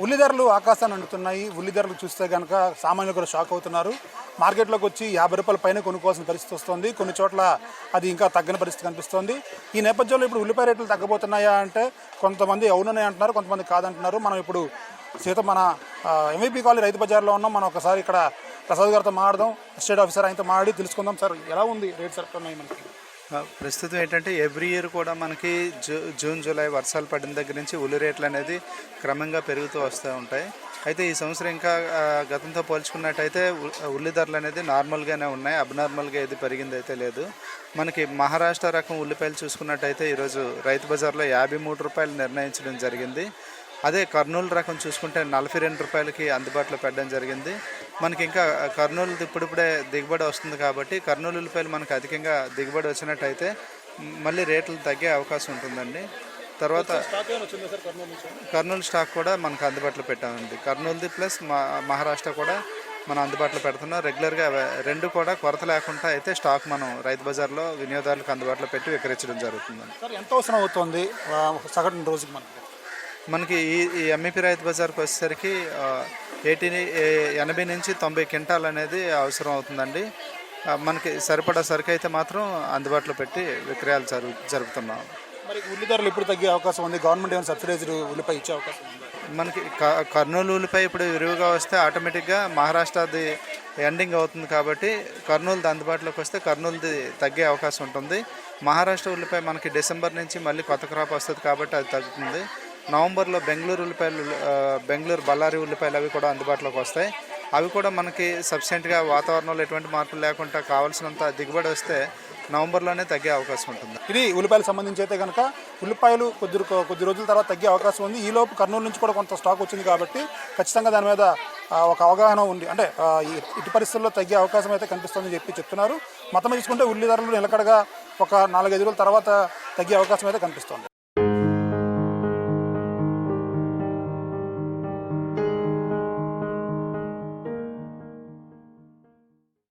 ఉల్లి ధరలు ఆకాశాన్ని అంటున్నాయి. ఉల్లి ధరలు చూస్తే కనుక సామాన్యులు కూడా షాక్ అవుతున్నారు. మార్కెట్లోకి వచ్చి 50 రూపాయల పైన కొనుక్కోవాల్సిన పరిస్థితి వస్తుంది. కొన్ని చోట్ల అది ఇంకా తగ్గని పరిస్థితి కనిపిస్తోంది. ఈ నేపథ్యంలో ఇప్పుడు ఉల్లిపాయ రేట్లు తగ్గబోతున్నాయా అంటే కొంతమంది అవునని అంటున్నారు, కొంతమంది కాదంటున్నారు. మనం ఇప్పుడు మన ఎంవీపీ కాలనీ రైతు బజార్లో ఉన్నాం. మనం ఒకసారి ఇక్కడ ప్రసాద్ గారితో మాట్లాడదాం, స్టేట్ ఆఫీసర్ ఆయనతో మాట్లాడి తెలుసుకుందాం. సార్, ఎలా ఉంది రేట్ సరుకున్నాయి మనకి? ప్రస్తుతం ఏంటంటే ఎవ్రీ ఇయర్ కూడా మనకి జూన్ జూలై వర్షాలు పడిన దగ్గర నుంచి ఉల్లి రేట్లు అనేది క్రమంగా పెరుగుతూ వస్తూ ఉంటాయి. అయితే ఈ సంవత్సరం ఇంకా గతంతో పోల్చుకున్నట్టయితే ఉల్లి ధరలు అనేది నార్మల్గానే ఉన్నాయి, అబ్నార్మల్గా ఏది పెరిగింది అయితే లేదు. మనకి మహారాష్ట్ర రకం ఉల్లిపాయలు చూసుకున్నట్టయితే ఈరోజు రైతు బజార్లో 53 రూపాయలు నిర్ణయించడం జరిగింది. అదే కర్నూలు రకం చూసుకుంటే 42 రూపాయలకి అందుబాటులో పెట్టడం జరిగింది. మనకి ఇంకా కర్నూలు ఇప్పుడిప్పుడే దిగుబడి వస్తుంది కాబట్టి కర్నూలు ఉల్లిపాయలు మనకు అధికంగా దిగుబడి వచ్చినట్టయితే మళ్ళీ రేట్లు తగ్గే అవకాశం ఉంటుందండి. తర్వాత కర్నూలు స్టాక్ కూడా మనకు అందుబాటులో పెట్టామండి. కర్నూలుది ప్లస్ మహారాష్ట్ర కూడా మనం అందుబాటులో పెడుతున్నాం. రెగ్యులర్గా రెండు కూడా కొరత లేకుండా అయితే స్టాక్ మనం రైతు బజార్లో వినియోగదారులకు అందుబాటులో పెట్టి విక్రయించడం జరుగుతుందండి. ఎంత అవసరం అవుతుంది సగటు రోజుకి మనకి ఈ ఎంఈపీ రైతు బజార్కి వచ్చేసరికి 80 నుంచి 90 క్వింటాల్ అనేది అవసరం అవుతుందండి. మనకి సరిపడా సరుకు అయితే మాత్రం అందుబాటులో పెట్టి విక్రయాలు జరుపుతున్నాం. మరి ఉల్లి ధరలు ఎప్పుడు తగ్గే అవకాశం ఉంది? గవర్నమెంట్ ఏమైనా సబ్సిడైజ్డ్ ఉల్లిపాయ ఇచ్చే అవకాశం ఉంది? మనకి కర్నూలు ఉల్లిపాయ ఇప్పుడు విరివిగా వస్తే ఆటోమేటిక్గా మహారాష్ట్రది ఎండింగ్ అవుతుంది కాబట్టి కర్నూలుది అందుబాటులోకి వస్తే కర్నూలుది తగ్గే అవకాశం ఉంటుంది. మహారాష్ట్ర ఉల్లిపాయ మనకి డిసెంబర్ నుంచి మళ్ళీ కొత్త క్రాప్ వస్తుంది కాబట్టి అది తగ్గుతుంది. నవంబర్లో బెంగళూరు ఉల్లిపాయలు, బెంగళూరు బళ్ళారి ఉల్లిపాయలు అవి కూడా అందుబాటులోకి వస్తాయి. అవి కూడా మనకి సఫిషియెంట్గా వాతావరణంలో ఎటువంటి మార్పులు లేకుండా కావాల్సినంత దిగుబడి వస్తే నవంబర్లోనే తగ్గే అవకాశం ఉంటుంది. ఇది ఉల్లిపాయలకు సంబంధించి అయితే కనుక ఉల్లిపాయలు కొద్ది రోజుల తర్వాత తగ్గే అవకాశం ఉంది. ఈలోపు కర్నూలు నుంచి కూడా కొంత స్టాక్ వచ్చింది కాబట్టి ఖచ్చితంగా దాని మీద ఒక అవగాహన ఉంది. అంటే ఇటు పరిస్థితుల్లో తగ్గే అవకాశం అయితే కనిపిస్తుందని చెప్తున్నారు. మొత్తం చూసుకుంటే ఉల్లి ధరలు నిలకడగా ఒక 4-5 రోజుల తర్వాత తగ్గే అవకాశం అయితే కనిపిస్తుంది.